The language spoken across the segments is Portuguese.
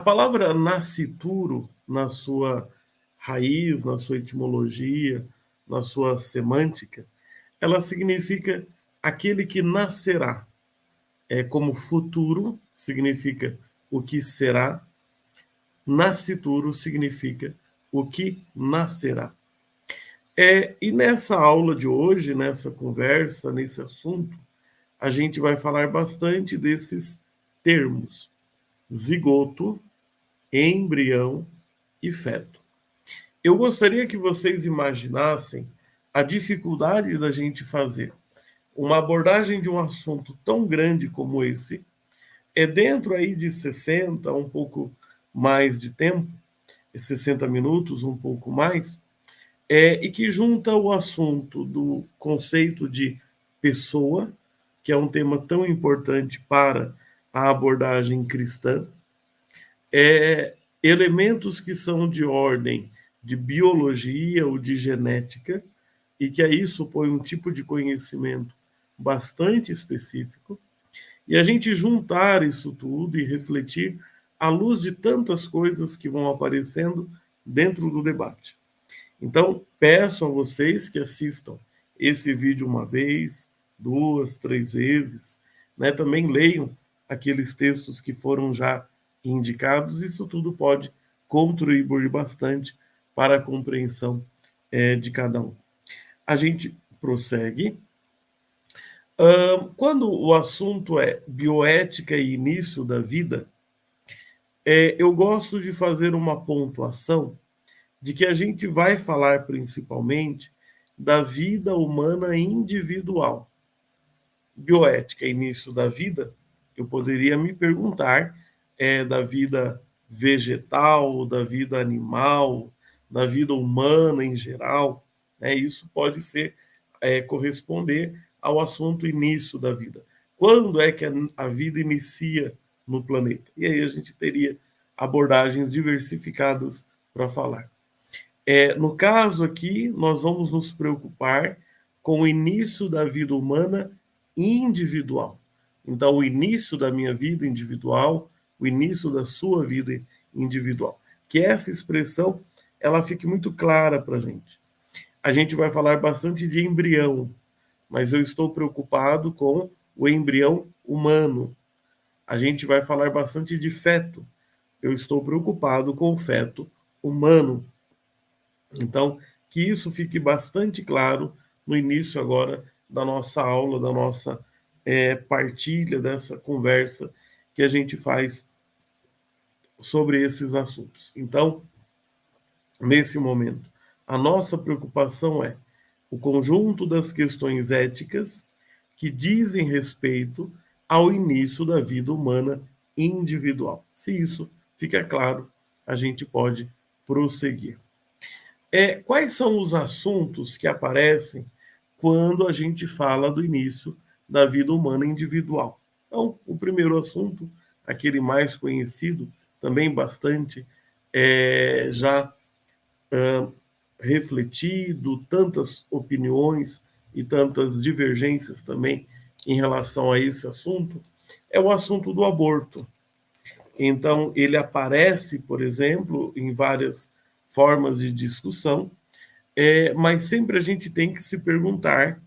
A palavra nascituro, na sua raiz, na sua etimologia, na sua semântica, ela significa aquele que nascerá. É como futuro significa o que será, nascituro significa o que nascerá. E nessa aula de hoje, nessa conversa, nesse assunto, a gente vai falar bastante desses termos: zigoto, embrião e feto. Eu gostaria que vocês imaginassem a dificuldade da gente fazer uma abordagem de um assunto tão grande como esse, dentro aí de 60, um pouco mais de tempo, 60 minutos, um pouco mais, e que junta o assunto do conceito de pessoa, que é um tema tão importante para a abordagem cristã, elementos que são de ordem de biologia ou de genética, e que aí supõe um tipo de conhecimento bastante específico, e a gente juntar isso tudo e refletir à luz de tantas coisas que vão aparecendo dentro do debate. Então, peço a vocês que assistam esse vídeo uma vez, duas, três vezes, né? Também leiam aqueles textos que foram já indicados. Isso tudo pode contribuir bastante para a compreensão de cada um. A gente prossegue. Quando o assunto é bioética e início da vida, eu gosto de fazer uma pontuação de que a gente vai falar principalmente da vida humana individual. Bioética, início da vida, eu poderia me perguntar da vida vegetal, da vida animal, da vida humana em geral, né? Isso pode ser corresponder ao assunto início da vida. Quando é que a vida inicia no planeta? E aí a gente teria abordagens diversificadas para falar. No caso aqui, nós vamos nos preocupar com o início da vida humana individual. Então, o início da minha vida individual, o início da sua vida individual. Que essa expressão ela fique muito clara para a gente. A gente vai falar bastante de embrião, mas eu estou preocupado com o embrião humano. A gente vai falar bastante de feto. Eu estou preocupado com o feto humano. Então, que isso fique bastante claro no início agora da nossa aula, da nossa partilha, dessa conversa que a gente faz sobre esses assuntos. Então, nesse momento, a nossa preocupação é o conjunto das questões éticas que dizem respeito ao início da vida humana individual. Se isso fica claro, a gente pode prosseguir. Quais são os assuntos que aparecem quando a gente fala do início da vida humana individual? Então, o primeiro assunto, aquele mais conhecido, também bastante já refletido, tantas opiniões e tantas divergências também em relação a esse assunto, é o assunto do aborto. Então, ele aparece, por exemplo, em várias formas de discussão, mas sempre a gente tem que se perguntar: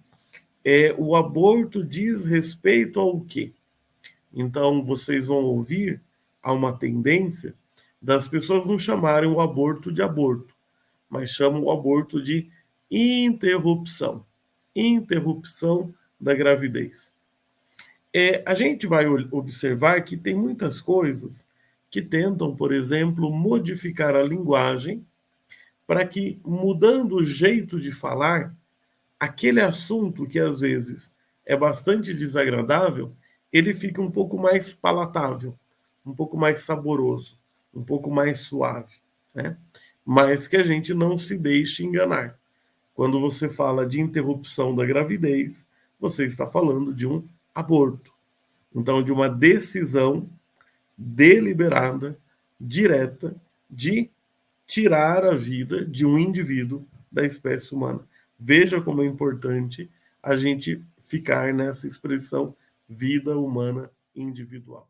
o aborto diz respeito ao quê? Então, vocês vão ouvir, há uma tendência das pessoas não chamarem o aborto de aborto, mas chamam o aborto de interrupção. Interrupção da gravidez. A gente vai observar que tem muitas coisas que tentam, por exemplo, modificar a linguagem para que, mudando o jeito de falar, aquele assunto que às vezes é bastante desagradável, ele fica um pouco mais palatável, um pouco mais saboroso, um pouco mais suave, né? Mas que a gente não se deixe enganar. Quando você fala de interrupção da gravidez, você está falando de um aborto. Então, de uma decisão deliberada, direta, de tirar a vida de um indivíduo da espécie humana. Veja como é importante a gente ficar nessa expressão vida humana individual.